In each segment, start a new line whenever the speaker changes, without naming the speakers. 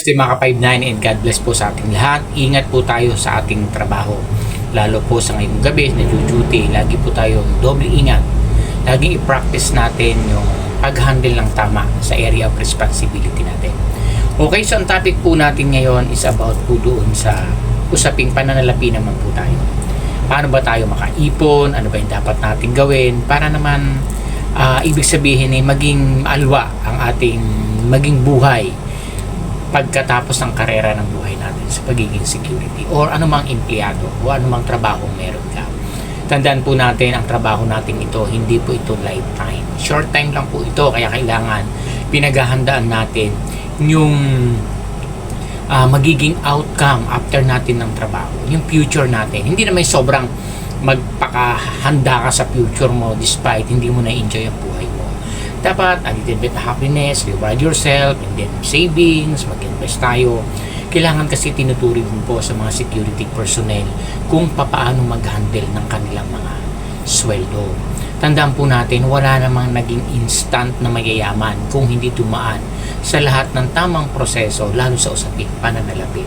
Mga ka-59 and God bless po sa ating lahat. Ingat po tayo sa ating trabaho. Lalo po sa ngayong gabi na duty, lagi po tayo doble ingat. Laging i-practice natin yung pag-handle ng tama sa area of responsibility natin. Okay, so ang topic po natin ngayon is about po doon sa usaping pananalapi naman po tayo. Paano ba tayo makaipon? Ano ba yung dapat natin gawin? Para naman ibig sabihin maging alwa ang ating maging buhay pagkatapos ng karera ng buhay natin sa pagiging security or anumang empleyado o anumang trabaho meron ka. Tandaan po natin, ang trabaho natin ito, hindi po ito lifetime. Short time lang po ito, kaya kailangan pinaghahandaan natin yung magiging outcome after natin ng trabaho, yung future natin. Hindi na may sobrang magpakahanda ka sa future mo despite hindi mo na-enjoy ang buhay mo. Dapat a little bit happiness, reward yourself, and then savings, mag-invest tayo. Kailangan kasi tinuturing po sa mga security personnel kung paano mag-handle ng kanilang mga sweldo. Tandaan po natin, wala namang naging instant na mayayaman kung hindi dumaan sa lahat ng tamang proseso, lalo sa usaping pananalapi.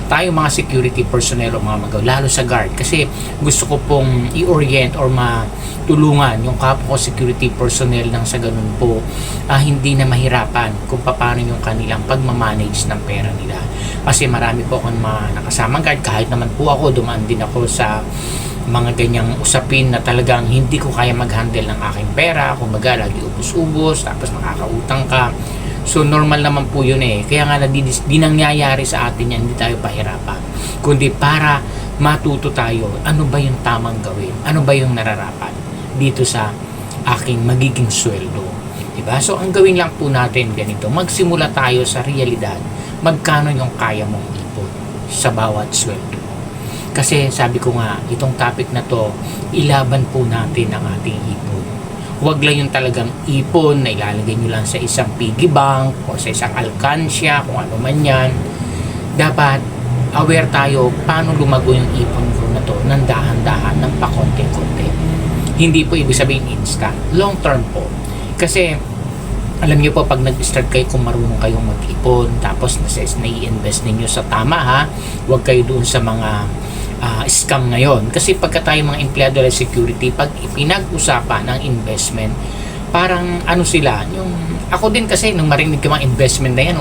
Tayo mga security personnel o mga magaw, lalo sa guard, kasi gusto ko pong i-orient or matulungan yung kapwa ko security personnel nang sa ganun po hindi na mahirapan kung paano yung kanilang pagmamanage ng pera nila. Kasi marami po akong mga nakasamang guard, kahit naman po ako, dumaan din ako sa mga ganyang usapin na talagang hindi ko kaya mag-handle ng aking pera. Kumbaga, lagi ubus-ubos, tapos makakautang ka. So, normal naman po yun Kaya nga, di nangyayari sa atin yan, hindi tayo pahirapan. Kundi para matuto tayo, ano ba yung tamang gawin? Ano ba yung nararapat dito sa aking magiging sweldo? Diba? So, ang gawin lang po natin ganito, magsimula tayo sa realidad. Magkano yung kaya mong ipon sa bawat sweldo? Kasi sabi ko nga, itong topic na to, ilaban po natin ang ating ipon. Huwag lang yung talagang ipon na ilalagay nyo lang sa isang piggy bank o sa isang alkansya, kung ano man yan. Dapat aware tayo paano lumago yung ipon ko na to ng dahan-dahan, ng pakonti-konti. Hindi po ibig sabihin instant, long term po. Kasi alam niyo po, pag nag-start kayo, kung marunong kayong mag-ipon, tapos nai-invest ninyo sa tama huwag kayo doon sa mga scam ngayon. Kasi pagka tayo mga empleyado ng security, pag pinag-usapan ng investment, parang ano sila, yung ako din kasi nung marinig ko mga investment na yan,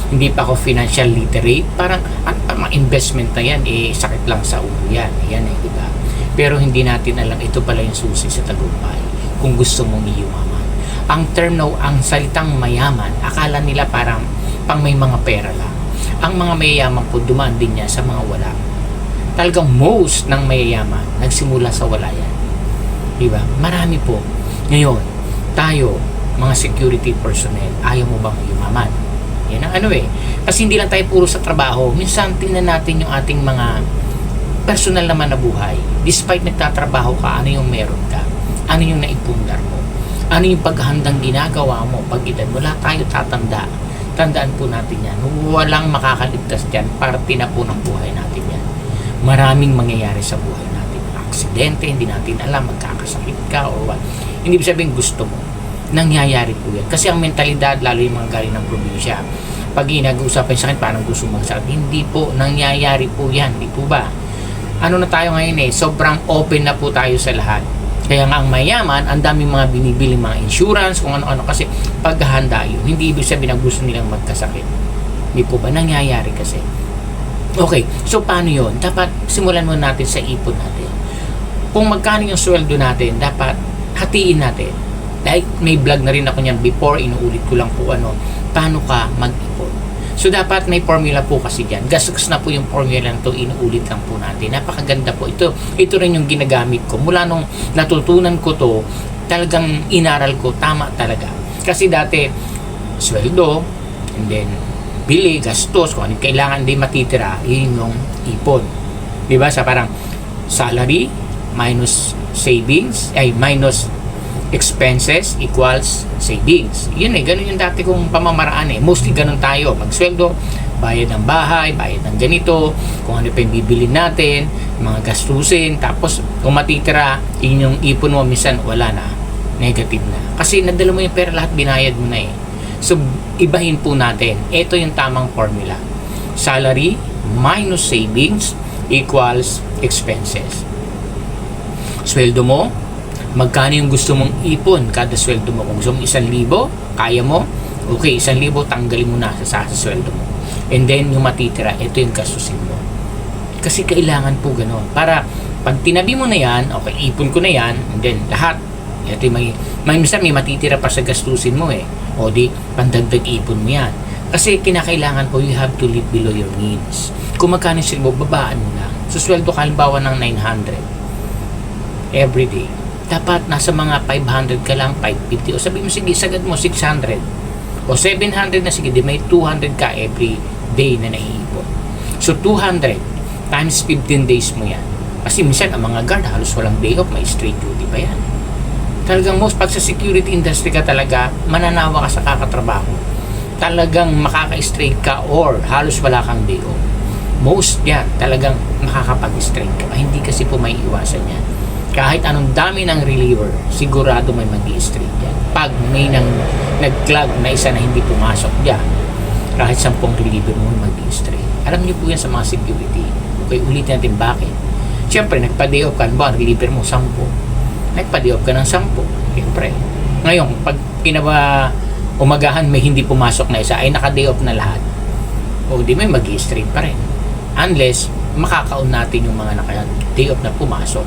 hindi pa ako financial literate, parang ano pa mga investment na yan, sakit lang sa ulo yan, diba? Pero hindi natin alam, ito pala yung susi sa tagumpay kung gusto mong iyumaman. Ang term ang salitang mayaman, akala nila parang pang may mga pera lang. Ang mga mayayaman po, dumaan din niya sa mga wala. Talagang most ng mayayaman nagsimula sa wala yan. Diba? Marami po. Ngayon, tayo, mga security personnel, ayaw mo bang yumaman? Yan ang Kasi hindi lang tayo puro sa trabaho. Minsan, tingnan natin yung ating mga personal naman na buhay. Despite nagtatrabaho ka, ano yung meron ka? Ano yung naipundar mo? Ano yung paghandang ginagawa mo? Pag edad, wala tayo tatanda. Tandaan po natin yan. Walang makakaligtas dyan. Parte na po ng buhay natin yan. Maraming mangyayari sa buhay natin. Aksidente, hindi natin alam, magkakasakit ka or what. Hindi sabihin gusto mo. Nangyayari po yan. Kasi ang mentalidad, lalo yung mga galing ng probinsya, pag nag-uusapan sa akin, parang gusto magsakit. Hindi po, nangyayari po yan. Hindi po ba? Ano na tayo ngayon sobrang open na po tayo sa lahat. Kaya nga ang mayaman, ang daming mga binibili mga insurance, kung ano-ano, kasi paghahanda yun. Hindi ibig sabihin na gusto nilang magkasakit. Hindi po ba? Nangyayari kasi. Okay, so paano yun? Dapat simulan muna natin sa ipon natin. Kung magkano yung sweldo natin, dapat hatiin natin. Dahil may vlog na rin ako niyan before, inuulit ko lang po paano ka mag-ipon. So dapat may formula po kasi dyan. Gastos na po yung formula na ito, inuulit lang po natin. Napakaganda po. Ito rin yung ginagamit ko. Mula nung natutunan ko to, talagang inaral ko, tama talaga. Kasi dati, sweldo, and then bili, gastos, kung ano kailangan din matitira, yun yung ipon. Diba? Sa parang salary minus savings, minus expenses equals savings. Yun ganun yung dati kong pamamaraan Mostly ganun tayo. Magsweldo, bayad ng bahay, bayad ng ganito, kung ano pa yung bibili natin, mga gastusin, tapos kung matitira, yun yung ipon mo, minsan wala na. Negative na. Kasi nadala mo yung pera, lahat binayad mo na So, ibahin po natin. Ito yung tamang formula. Salary minus savings equals expenses. Sweldo mo, magkano yung gusto mong ipon kada sweldo mo? Kung gusto mong 1,000, kaya mo? Okay, 1,000, tanggalin mo na sa sweldo mo. And then, yung matitira, ito yung gastusin mo. Kasi kailangan po gano'n. Para, pag tinabi mo na yan, okay, ipon ko na yan, and then, lahat, ito yung minsan may matitira pa sa gastusin mo eh. O di, pandagdag ipon mo yan. Kasi kinakailangan po, you have to live below your means. Kung magkano sila mo, babaan mo lang. So, sweldo ka, halimbawa ng 900 every day. Dapat nasa mga 500 ka lang, 550. O sabi mo, sige, sagad mo, 600. O 700 na, sige, di may 200 ka every day na naiipon. So, 200 times 15 days mo yan. Kasi minsan, ang mga guard, halos walang day off, may straight duty pa yan. Talagang pag sa security industry ka talaga, mananawa ka sa kakatrabaho. Talagang makaka-straight ka or halos wala kang day off. Most yan, talagang makakapag-straight ka. Hindi kasi po may iwasan yan. Kahit anong dami ng reliever, sigurado may mag-i-straight yan. Pag may nag-clog na isa na hindi pumasok dyan, kahit 10 reliever mo mag-i-straight. Alam niyo po yan sa mga security. Okay, ulitin natin bakit. Siyempre, nagpa-day off ka, ba, reliever mo 10. Nagpa-day off ka ng 10. Siyempre. Ngayon, pag umagahan may hindi pumasok na isa, ay naka-day off na lahat. O di may mag-i-straight pa rin. Unless, makakaon natin yung mga naka-day off na pumasok.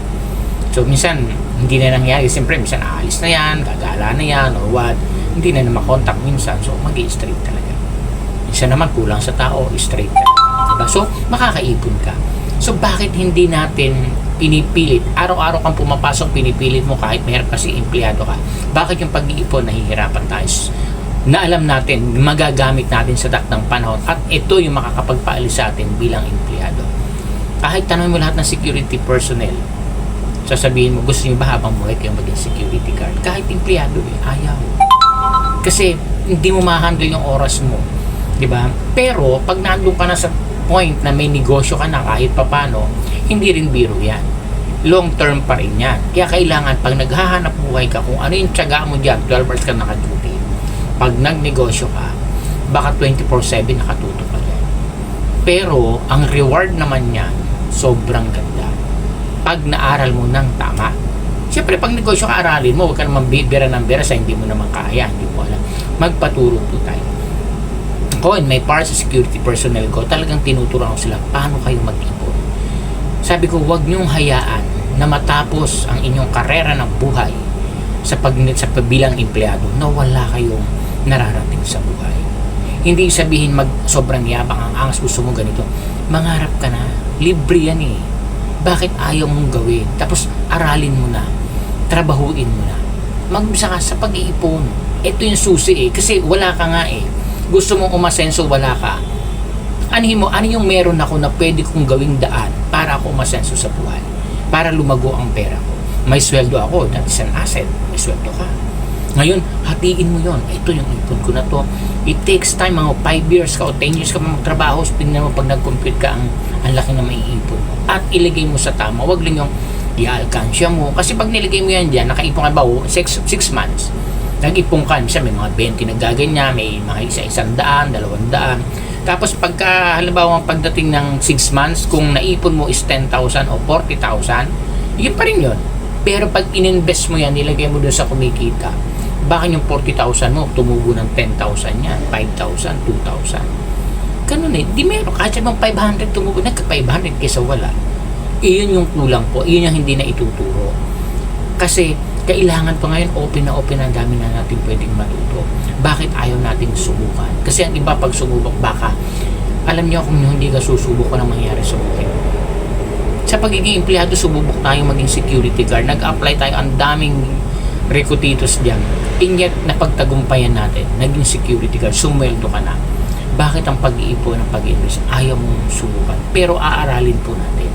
So, minsan, hindi na nangyari. Siyempre, minsan, aalis na yan, gagala na yan, or what. Hindi na makontak minsan. So, mag-i-straight talaga. Minsan naman, kulang sa tao, straight talaga. Diba? So, makakaipon ka. So, bakit hindi natin pinipilit? Araw-araw kang pumapasok, pinipilit mo kahit mahirap kasi empleyado ka. Bakit yung pag-iipon, nahihirapan tayo? Na alam natin, magagamit natin sa takdang panahon. At ito yung makakapagpaalis sa atin bilang empleyado. Kahit tanong mo lahat ng security personnel, sasabihin mo, gusto niyo ba habang buhay kayong maging security guard? Kahit empleyado ayaw. Kasi hindi mo ma-handle yung oras mo. Diba? Pero pag nandun ka na sa point na may negosyo ka na kahit papano, hindi rin biro yan. Long term pa rin yan. Kaya kailangan pag naghahanap buhay ka, kung ano yung tiyaga mo dyan, 12 hours ka nakaduty. Pag nagnegosyo ka, baka 24/7 nakatutok ka dyan. Pero ang reward naman yan, sobrang ganda. Pag naaral mo ng tama. Siyempre, pag negosyo ka, aralin mo, huwag ka naman bira ng bira sa hindi mo naman kaya, hindi mo alam. Magpaturo po tayo. Ako, may part sa security personnel ko, talagang tinuturuan ko sila, paano kayo mag-ipon. Sabi ko, huwag niyong hayaan na matapos ang inyong karera ng buhay sa bilang empleyado na wala kayong nararating sa buhay. Hindi sabihin sobrang yabang, ang angas, gusto mo ganito. Mangarap ka na. Libre yan eh. Bakit ayaw mong gawin? Tapos aralin mo na, trabahuin mo na, mag-umpisa ka sa pag-iipon. Ito yung susi eh, kasi wala ka nga eh. Gusto mong umasenso, wala ka. Ano yung meron ako na pwede kong gawing daan para ako umasenso sa buhay, para lumago ang pera ko. May sweldo ako, that is an asset. May sweldo ka. Ngayon, hatiin mo yon. Ito yung ipon ko na to. It takes time, mga 5 years ka o 10 years ka magtrabaho, tingnan mo pag nag-compute ka, ang laki na maiipon mo. At ilagay mo sa tama. Huwag lang yung i-alkansya mo. Kasi pag nilagay mo yan dyan, nakaipon ka ba 6 months. Nag-ipon ka, minsan may mga 20 na gaganya, may mga 100, 200. Tapos pagka, halimbawa pagdating ng 6 months, kung naipon mo is 10,000 o 40,000, yun pa rin yun. Pero pag in-invest mo yan, nilagay mo doon sa kumikita, baka yung 40,000 mo, tumubo ng 10,000 yan, 5,000, 2,000. Ganun eh. Di meron. Kahit mong 500 tumubo, nagka-500 kaysa wala. Iyon yung kulang po. Iyon yung hindi na ituturo. Kasi, kailangan pa ngayon, open na ang dami na natin pwedeng matuto. Bakit ayaw natin subukan? Kasi ang iba pag sumubok, baka, alam niyo kung hindi ka susubok, anong mangyari sa buhay. Sa pagiging empleyado, sububok tayo maging security guard. Nag-apply tayo, ang daming recruiters diyan. Inyet na pagtagumpayan natin, naging security guard, sumweldo ka na. Bakit ang pag-iipon, ang pag-invest, ayaw mong subukan? Pero aaralin po natin.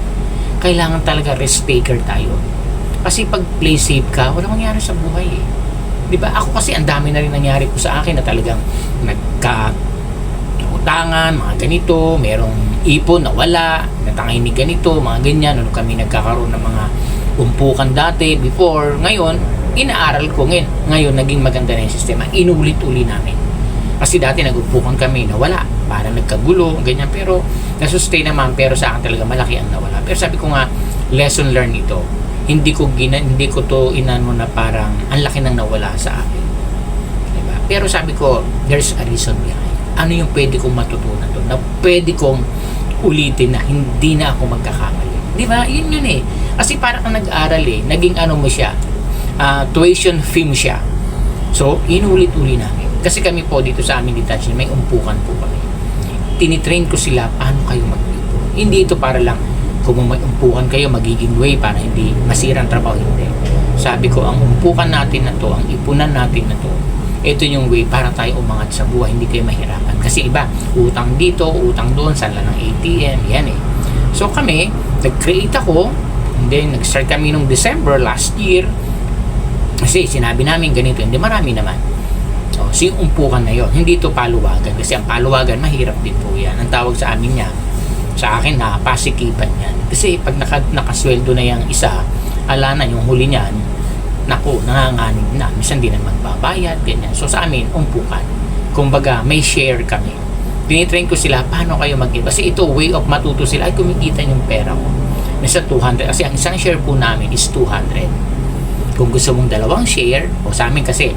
Kailangan talaga risk taker tayo. Kasi pag play safe ka, walang mangyari sa buhay eh. Diba? Ako kasi ang dami na rin nangyari po sa akin na talagang utangan, mga ganito, merong ipon na wala, natangay ni ganito, mga ganyan, ano kami nagkakaroon ng mga umpukan dati, before, ngayon, inaaral ko ngayon, naging maganda na yung sistema, inulit-uli namin. Kasi dati nag-upukan kami na wala, parang nagkagulo, ganyan, pero nasustain naman, pero sa akin talaga malaki ang nawala. Pero sabi ko nga, lesson learned ito. Hindi ko to inano na parang ang laki nang nawala sa akin. Diba? Pero sabi ko, there's a reason behind. Ano yung pwede kong matutunan to? Na pwede kong ulitin na hindi na ako magkakamali. Diba? Yun eh. Kasi parang kang nag-aral eh. Naging ano mo siya, tuition film siya. So, inulit-uli namin. Kasi kami po dito sa amin detachment, may umpukan po kami. Tinitrain ko sila paano kayo mag-ipon. Hindi ito para lang kung may umpukan kayo, magiging way para hindi masira ang trabaho. Hindi. Sabi ko, ang umpukan natin na to, ang ipunan natin na to, ito yung way para tayo umangat sa buhay, hindi kayo mahirapan. Kasi iba, utang dito, utang doon, sala ng ATM, yan eh. So kami, nag-create ako, and then nag-start kami nung December last year, kasi sinabi namin ganito, hindi marami naman. So yung umpukan na yon, hindi ito paluwagan, kasi ang paluwagan, mahirap din po yan. Ang tawag sa amin niya, sa akin na pasikipan yan. Kasi pag nakasweldo na yung isa, ala na yung huli niyan, naku, nanganganib na. Minsan di na magbabayad, ganyan. So sa amin, umpukan. Kumbaga, may share kami. Tinitrain ko sila, paano kayo mag-give? Kasi ito, way of matuto sila, ay kumikita yung pera ko. Minsan 200, kasi ang isang share po namin is 200. Kung gusto mong dalawang share, o sa amin kasi,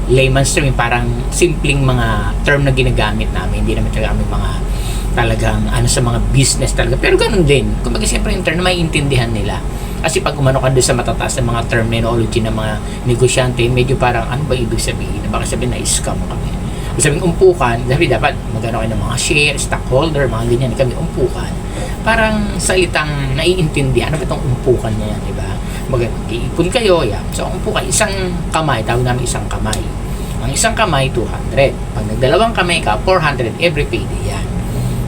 layman's term, parang simpleng mga term na ginagamit namin. Hindi namin talaga kami mga talagang ano sa mga business talaga. Pero ganun din. Kung siyempre yung term na maiintindihan nila. Kasi pag umano ka doon sa matataas na mga terminology ng mga negosyante, medyo parang ano ba ibig sabihin? Baka sabihin na scam kami. Sabihin umpukan, dapat magano kayo ng mga share, stockholder, mga ganyan. Kami umpukan. Parang salitang naiintindihan. Ano ba itong umpukan niya yan, diba? Mag-iipon kayo, yan. So umpukan, isang kamay, tawag namin isang kamay. Ang isang kamay, 200. Pag nagdalawang kamay ka, 400 every payday yan.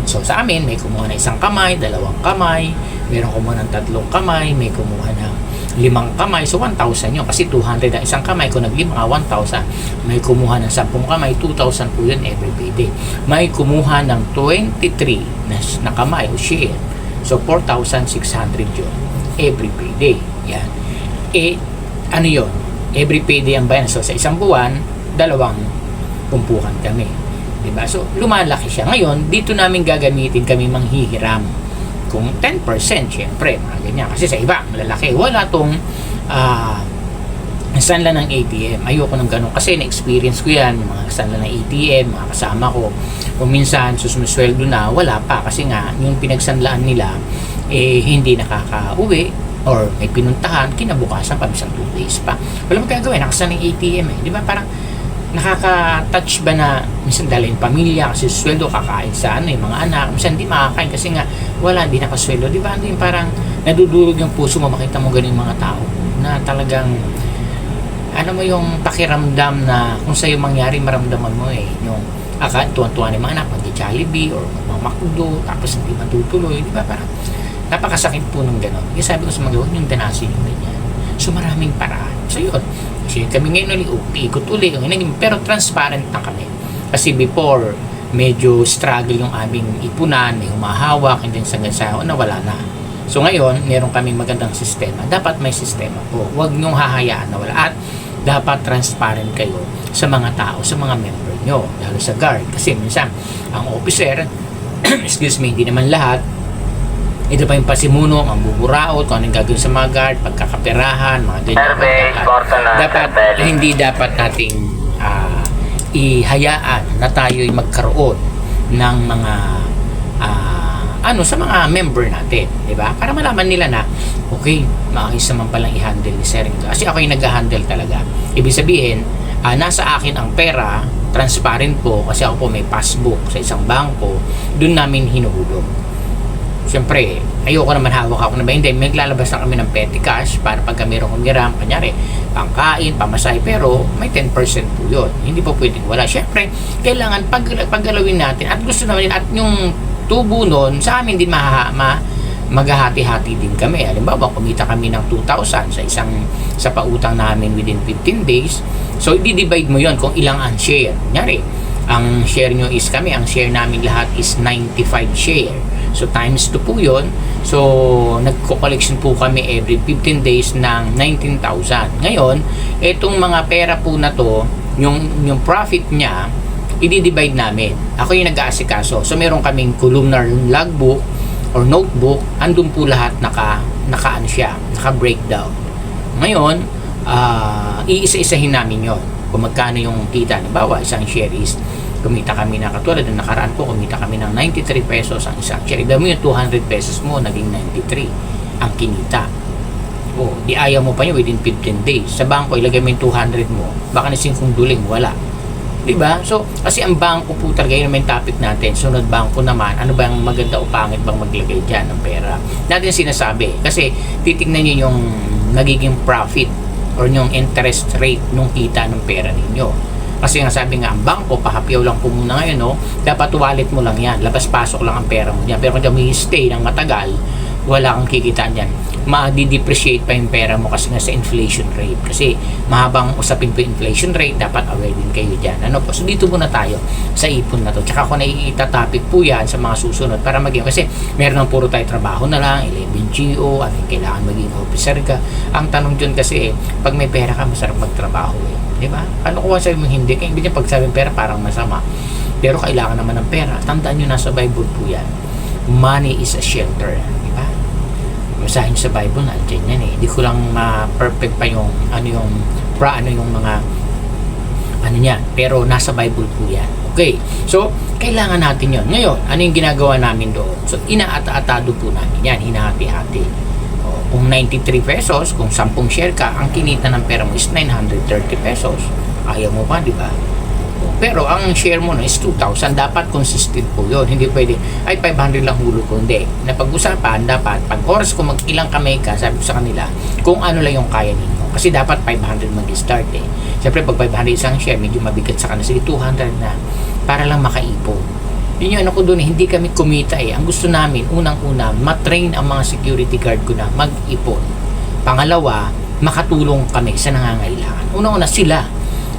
So sa amin, may kumuha ng isang kamay, dalawang kamay, meron kumuha ng tatlong kamay, may kumuha ng 5 kamay, so 1,000 yun. Kasi 200 ang isang kamay, kung nag-5 ka, 1,000. May kumuha ng 10 kamay, 2,000 po yun every payday. May kumuha ng 23 na kamay o share, so 4,600 yun every payday. Yan. Ano yun? Every payday ang bayan. So sa isang buwan, 2 umpukan kami. Diba? So, lumalaki siya. Ngayon, dito namin gagamitin kami manghihiram. Kung 10%, syempre, mga ganyan. Kasi sa iba, malalaki. Wala tong sanla ng ATM. Ayoko ng ganun. Kasi na-experience ko yan, yung mga sanla ng ATM, mga kasama ko. Kung minsan, sumusweldo na, wala pa. Kasi nga, yung pinagsanlaan nila, hindi nakaka-uwi or may pinuntahan, kinabukasan pa, misang 2 days pa. Wala magagawin, nakasan ng ATM eh. Di ba? Parang, nakaka-touch ba na minsan dalhin pamilya kasi sweldo kakain sa yung mga anak, minsan hindi makakain kasi nga wala, hindi nakasweldo, di ba? Hindi parang nadudurog yung puso mo makita mo ganun yung mga tao na talagang ano mo yung pakiramdam na kung sa'yo mangyari maramdaman mo yung tuwan-tuwa ng mga anak mag-Jollibee or mag-McDo tapos hindi matutuloy, di ba? Parang napakasakit po nung gano'n. Yung sabi ko sa mga yung tanasin yung ganyan. So maraming paraan. So yun, kasi kami ngayon ikot uli, pero transparent na kami. Kasi before, medyo struggle yung aming ipunan, may humahawak, and then sa nawala na. So ngayon, meron kaming magandang sistema. Dapat may sistema po. Huwag niyong hahayaan na wala. At dapat transparent kayo sa mga tao, sa mga member nyo, lalo sa guard. Kasi minsan, ang officer, excuse me, hindi naman lahat, ito pa yung pasimuno, ang buburaot, kung anong gagawin sa mga guard, pagkakaperahan, mga ganyan. Dapat hindi dapat nating ihayaan na tayo'y magkaroon ng mga sa mga member natin, di ba? Para malaman nila na, okay, maayos naman palang i-handle ni Sir. Kasi ako yung nag-handle talaga. Ibig sabihin, nasa akin ang pera, transparent po, kasi ako po may passbook sa isang bangko, doon namin hinuhulog. Siyempre, ayoko naman hawak ako na ba, hindi, may lalabas na kami ng petty cash para pag mayroong kumiram, kanyari, pangkain, pamasahe, pero may 10% po yun. Hindi po pwedeng wala. Siyempre, kailangan paggalawin natin at gusto naman at yung tubo nun, sa amin din maghahati-hati din kami. Halimbawa, kumita kami ng 2,000 sa pautang namin within 15 days. So, i-divide mo yon kung ilang ang share. Kanyari, ang share nyo is kami, ang share namin lahat is 95 share. So, times 2 po yun. So, nagko-collection po kami every 15 days ng 19,000. Ngayon, itong mga pera po na to, yung profit niya, i-divide namin. Ako yung nag-aasikaso. So, meron kaming columnar logbook or notebook. Andun po lahat naka-breakdown. Ngayon, iisa-isahin namin yon kung magkano yung kita. Halimbawa, isang share is kumita kami na katulad ng nakaraan po, kumita kami ng 93 pesos ang isang share. Iba mo yung 200 pesos mo, naging 93 ang kinita. O, di ayaw mo pa yun within 15 days. Sa bangko, ilagay mo yung 200 mo, baka na 5 duling, wala. Diba? So, kasi ang bangko po talaga, yun naman yung topic natin. Sunod bangko naman, ano ba yung maganda o pangit bang maglagay dyan ng pera? Natin sinasabi. Kasi, titignan nyo yung nagiging profit or yung interest rate nung kita ng pera ninyo. Kasi nga sabi nga, ang bangko, pahapyaw lang po muna ngayon, no? Dapat wallet mo lang yan. Labas-pasok lang ang pera mo dyan. Pero kung may stay ng matagal, wala kang kikitaan dyan. Ma-depreciate pa yung pera mo kasi nga sa inflation rate. Kasi mahabang usapin po yung inflation rate, dapat aware din kayo dyan. Ano po? So dito muna tayo sa ipon na to. Tsaka ako naiitatopic po yan sa mga susunod para maging, kasi meron ng puro tayo trabaho na lang, 11 GO, at kailangan maging officer ka. Ang tanong dyan kasi, pag may pera ka, masarap magtrabaho eh. Diba? Ano kung sabi mo hindi? Kaya hindi pag sabi pera parang masama. Pero kailangan naman ng pera. Tandaan nyo, nasa Bible po yan. Money is a shelter. Diba? Basahin sa Bible, nandiyan yan eh. Hindi ko lang ma-perfect pa yung yung mga ano niya. Pero nasa Bible po yan. Okay. So, kailangan natin yon. Ngayon, ano yung ginagawa namin doon? So, inaata-atado po namin yan. Hinahati-hati. Kung 93 pesos, kung 10 share ka, ang kinita ng pera mo is 930 pesos. Ayaw mo pa, di ba? Pero ang share mo na is 2,000. Dapat consistent po yun. Hindi pwede, ay 500 lang hulo ko. Hindi. Napag-usapan, dapat, pag oras kung mag-ilang kamay ka, sabi ko sa kanila, kung ano lang yung kaya ninyo. Kasi dapat 500 mag-start eh. Siyempre, pag 500 isang share, medyo mabigat sa kanila. Sige, 200 na. Para lang makaipon. Yun yung ano ko doon, hindi kami kumita eh. Ang gusto namin, unang-una, matrain ang mga security guard ko na mag-ipon. Pangalawa, makatulong kami sa nangangailangan. Una-una, sila.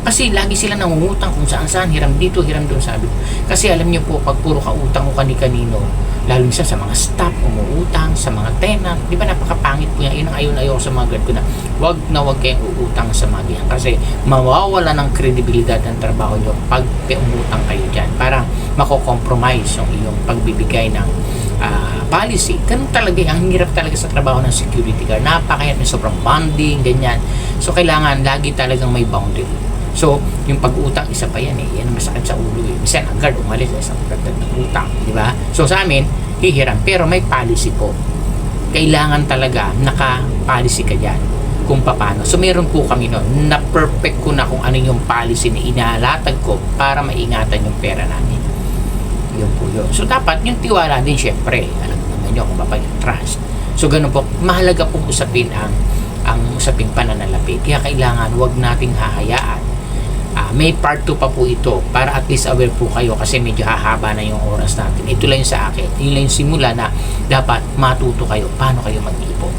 Kasi lagi sila nangungutang kung saan-saan, hiram dito, hiram doon, sabi ko. Kasi alam niyo po, pag puro kautang o kani-kanino, lalo minsan sa mga staff, umuutang, sa mga tenant, di ba napakapangit po yan. Yun ang ayaw sa mga guard ko na, wag kayong uutang sa mga diyan. Kasi mawawala ng kredibilidad ng trabaho nyo pag umutang kayo dyan. Parang mako-compromise yung iyong pagbibigay ng policy. Ganun talaga, ang hirap talaga sa trabaho ng security guard. Napakahirap, may sobrang bonding, ganyan. So, kailangan lagi talagang may boundary. So, yung pag-utang, isa pa yan eh. Yan ang masakit sa ulo eh. Minsan, ang guard umalis sa isang pagdagdag ng utang. Di ba? So, sa amin, hihiram. Pero may policy po. Kailangan talaga naka-policy ka dyan kung paano. So, meron po kami noon. Na-perfect ko na kung ano yung policy na inalatag ko para maingatan yung pera namin. Yun po yun. So, dapat yung tiwala din, syempre. Alam naman nyo kung paano yung trust. So, ganun po. Mahalaga pong usapin ang usaping pananalapi. Kaya kailangan wag nating hahayaan. May part 2 pa po ito para at least aware po kayo kasi medyo hahaba na yung oras natin. Ito lang yung sa akin. Yun lang yung simula na dapat matuto kayo paano kayo mag-ipon.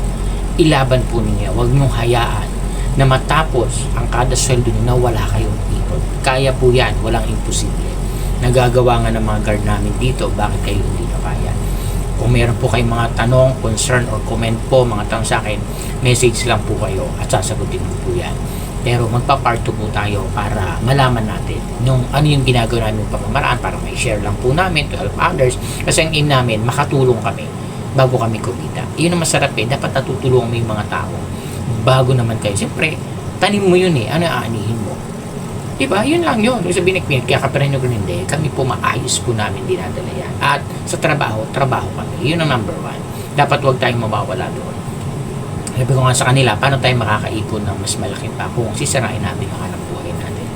Ilaban po ninyo. Huwag nyong hayaan na matapos ang kada sweldo nyo na wala kayong ipon. Kaya po yan. Walang imposible. Nagagawa nga ng mga guard namin dito. Bakit kayo hindi na kaya? Kung meron po kayong mga tanong, concern, or comment po, mga tanong sa akin, message lang po kayo at sasagutin ko po yan. Pero magpa-part 2 po tayo para malaman natin nung ano yung ginagawa namin pamamaraan para may share lang po namin to help others. Kasi ang aim namin, makatulong kami bago kami kumita. Yun ang masarap eh. Dapat natutulungan mo yung mga tao bago naman kayo. Siyempre, tanim mo yun eh. Ano aanihin mo? Diba? Yun lang yun. Kung sabihin kaya kaparin nyo ganun hindi, kami po maayos po namin dinadala yan. At sa trabaho kami. Yun ang number 1. Dapat huwag tayong mawawala doon. Sabi ko nga sa kanila, paano tayo makakaipon ng mas malaking pa kung sisirain natin ang hanap buhay natin.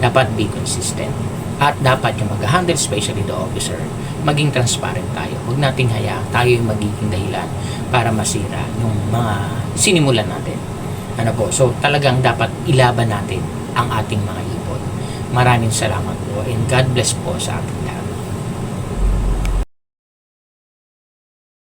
Dapat be consistent. At dapat yung mag-handle, especially the officer, maging transparent tayo. Huwag nating hayaan tayo yung magiging dahilan para masira yung mga sinimulan natin. Ano po? So talagang dapat ilaban natin ang ating mga ipon. Maraming salamat po and God bless po sa ating